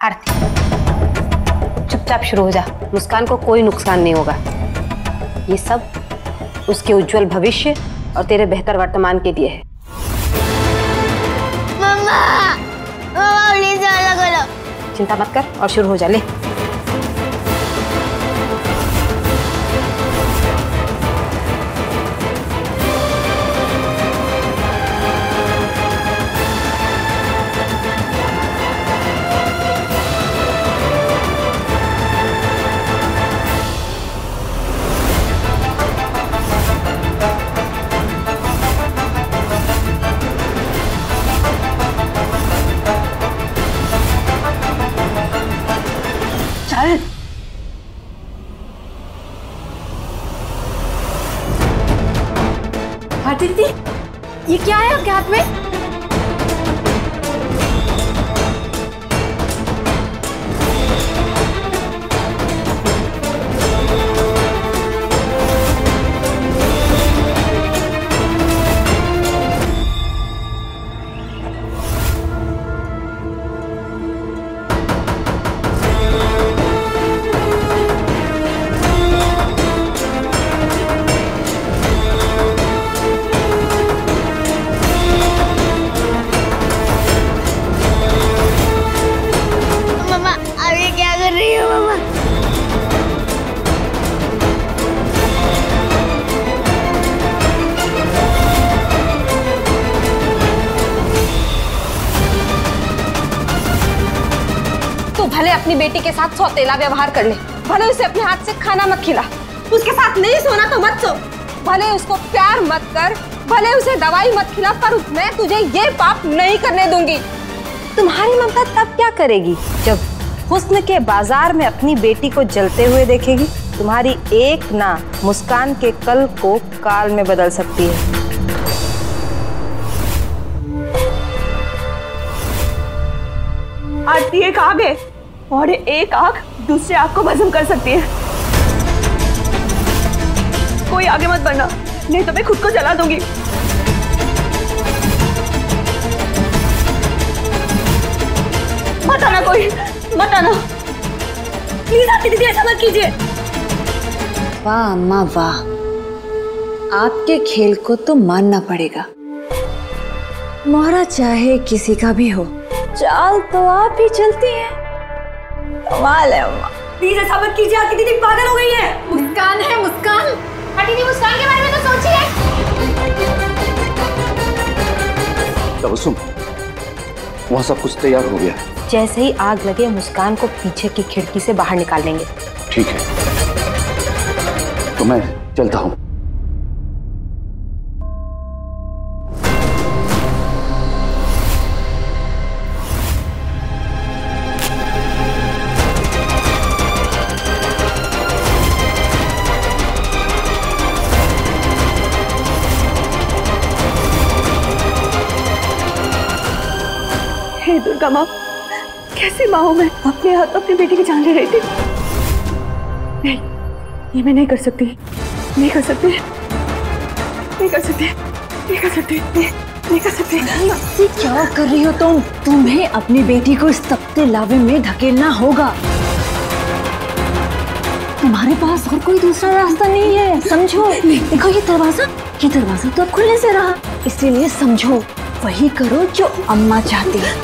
आरती, चुपचाप शुरू हो जा। मुस्कान को कोई नुकसान नहीं होगा। ये सब उसके उज्जवल भविष्य और तेरे बेहतर वर्तमान के लिए है। मम्मा, मम्मा प्लीज अलग करो। चिंता मत कर और शुरू हो जा। ले दीदी, ये क्या है आपके हाथ में? भले अपनी बेटी के साथ सौतेला व्यवहार कर ले, भले उसे अपने हाथ से खाना मत खिला, उसके साथ नहीं सोना तो मत सो, भले उसको प्यार मत कर, भले उसे दवाई मत खिला, पर मैं तुझे ये पाप नहीं करने दूंगी। तुम्हारी ममता तब क्या करेगी जब हुस्न के बाजार में अपनी बेटी को जलते हुए देखेगी। तुम्हारी एक ना मुस्कान के कल को काल में बदल सकती है। आरती एक आग है और एक आग दूसरे आग को भस्म कर सकती है। कोई आगे मत बढ़ना, नहीं तो मैं खुद को जला दूंगी। मत आना, कोई मत आना प्लीज। आरती दीदी ऐसा मत कीजिए। वाह अम्मा वाह, आपके खेल को तो मानना पड़ेगा। मोहरा चाहे किसी का भी हो, चाल तो आप ही चलती हैं। कमाल है अम्मा। प्लीज ऐसा मत कीजिए, आरती दीदी पागल हो गई है। मुस्कान है मुस्कान। आरती दीदी मुस्कान के बारे में तो सोचिए। तबस्सुम, वहाँ सब कुछ तैयार हो गया। जैसे ही आग लगे मुस्कान को पीछे की खिड़की से बाहर निकाल लेंगे। ठीक है, तो मैं चलता हूँ। हे दुर्गा माँ, कैसी माँ हूँ मैं, अपने हाथ अपनी बेटी की जान ले रही थी। नहीं, ये मैं नहीं कर सकती, नहीं कर सकती, नहीं कर सकती, नहीं कर सकती, नहीं कर सकती। ये क्या कर रही हो तुम? तुम्हें अपनी बेटी को इस तपते लावे में धकेलना होगा। तुम्हारे पास और कोई दूसरा रास्ता नहीं है, समझो। देखो ये दरवाजा तो अब खुलने से रहा, इसीलिए समझो, वही करो जो अम्मा चाहती है।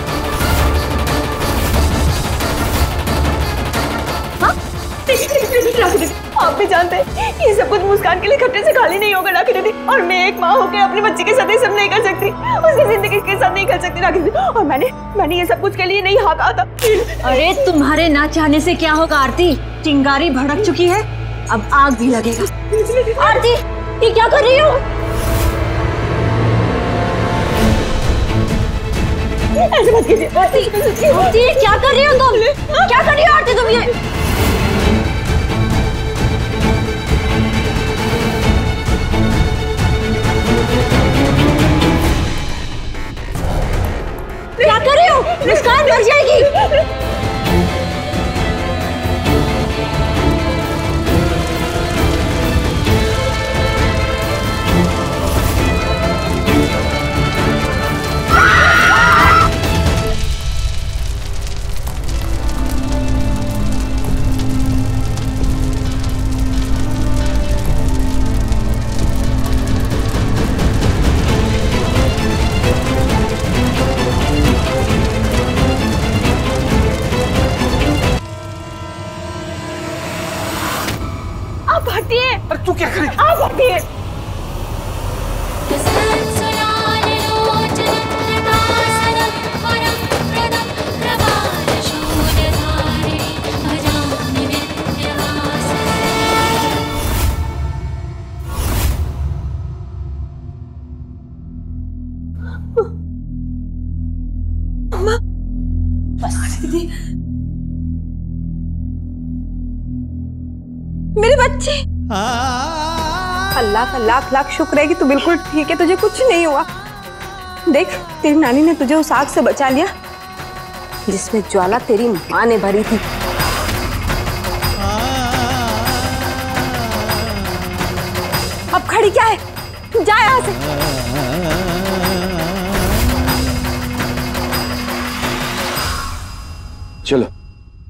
आप भी जानते हैं ये सब कुछ मुस्कान के लिए खट्टे से खाली नहीं होगा राखी दीदी, और मैं एक माँ होकर अपने बच्चे के साथ ये सब नहीं कर सकती, उसकी जिंदगी के साथ नहीं कर सकती राखी दीदी। और मैंने ये सब कुछ के लिए नहीं हाँ कहा था। अरे तुम्हारे ना चाहने से क्या होगा आरती, चिंगारी भड़क चुकी है, अब आग भी लगेगा। आरती ये क्या कर रही हो? ऐसे मत कीजिए आरती, क्या कर रही हो तुम? क्या कर रही हो आरती तुम? ये क्या कर रही हो? मुस्कान मर जाएगी। क्या करे? आ जाती है। मेरी बच्ची, अल्लाह का लाख लाख शुक्र है कि तू बिल्कुल ठीक है, तुझे कुछ नहीं हुआ। देख, तेरी नानी ने तुझे उस आग से बचा लिया जिसमें ज्वाला तेरी माँ ने भरी थी। अब खड़ी क्या है, जा यहाँ से। चलो,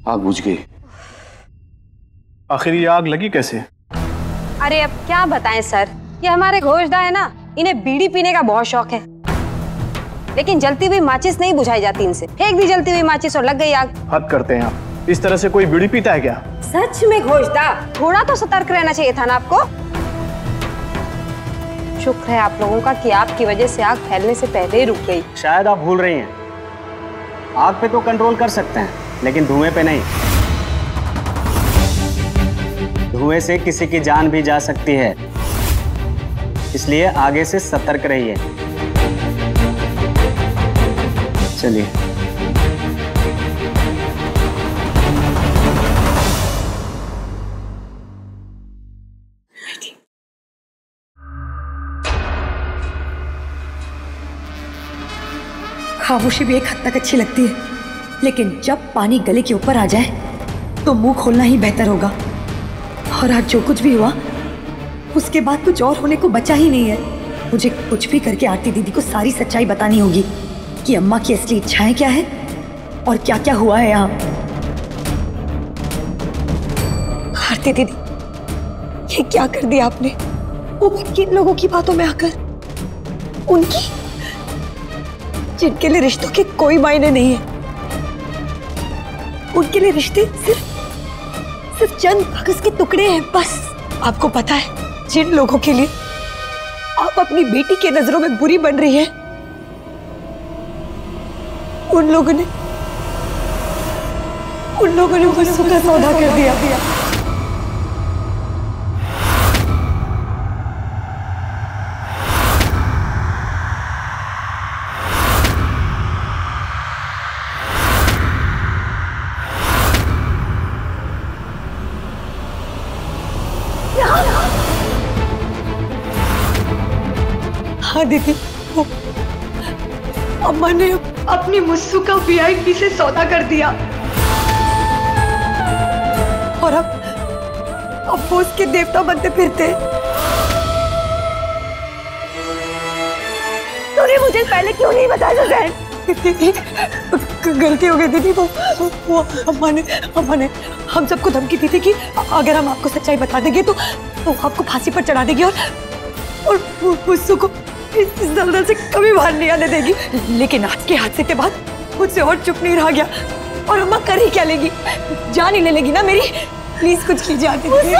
आग बुझ गई। आखिर ये आग लगी कैसे? अरे अब क्या बताएं सर, ये हमारे घोषदा है ना, इन्हें बीड़ी पीने का बहुत शौक है, लेकिन जलती हुई माचिस नहीं बुझाई जाती इनसे। फेंक दी जलती हुई माचिस और लग गई आग। हद करते हैं आप, इस तरह से कोई बीड़ी पीता है क्या? सच में घोषदा, थोड़ा तो सतर्क रहना चाहिए था ना आपको। शुक्र है आप लोगों का कि आपकी वजह से आग फैलने से पहले ही रुक गई। शायद आप भूल रही हैं, आग पे तो कंट्रोल कर सकते हैं, लेकिन धुएं पे नहीं। धुएं से किसी की जान भी जा सकती है, इसलिए आगे से सतर्क रहिए। चलिए। खामोशी भी एक हद तक अच्छी लगती है, लेकिन जब पानी गले के ऊपर आ जाए तो मुंह खोलना ही बेहतर होगा। और आज जो कुछ भी हुआ, उसके बाद कुछ और होने को बचा ही नहीं है। मुझे कुछ भी करके आरती दीदी को सारी सच्चाई बतानी होगी कि अम्मा की असली इच्छाएं क्या है और क्या क्या हुआ है यहाँ। आरती दीदी, ये क्या कर दिया आपने? वो भी किन लोगों की बातों में आकर, उनकी जिनके लिए रिश्तों के कोई मायने नहीं है। उनके लिए रिश्ते सिर्फ चंद कागज के टुकड़े हैं बस। आपको पता है, जिन लोगों के लिए आप अपनी बेटी के नजरों में बुरी बन रही है, उन लोगों ने मुझसे का सौदा कर दिया। हाँ दीदी, अम्मा ने अपनी मुस्सू का VIP से सौदा कर दिया और अब वो उसके देवता बनते फिरते। तूने मुझे पहले क्यों नहीं बताया सुजैन? गलती हो गई दीदी। वो अम्मा ने हम सबको धमकी दी थी कि अगर हम आपको सच्चाई बता देंगे तो आपको फांसी पर चढ़ा देगी और मुस्सू को इस दलदल से कभी बाहर नहीं आने देगी। लेकिन आज के हादसे के बाद मुझसे और चुप नहीं रहा गया। और अम्मा कर ही क्या लेगी? जान ही ले लेगी ना मेरी। प्लीज कुछ कीजिए आरती दीदी।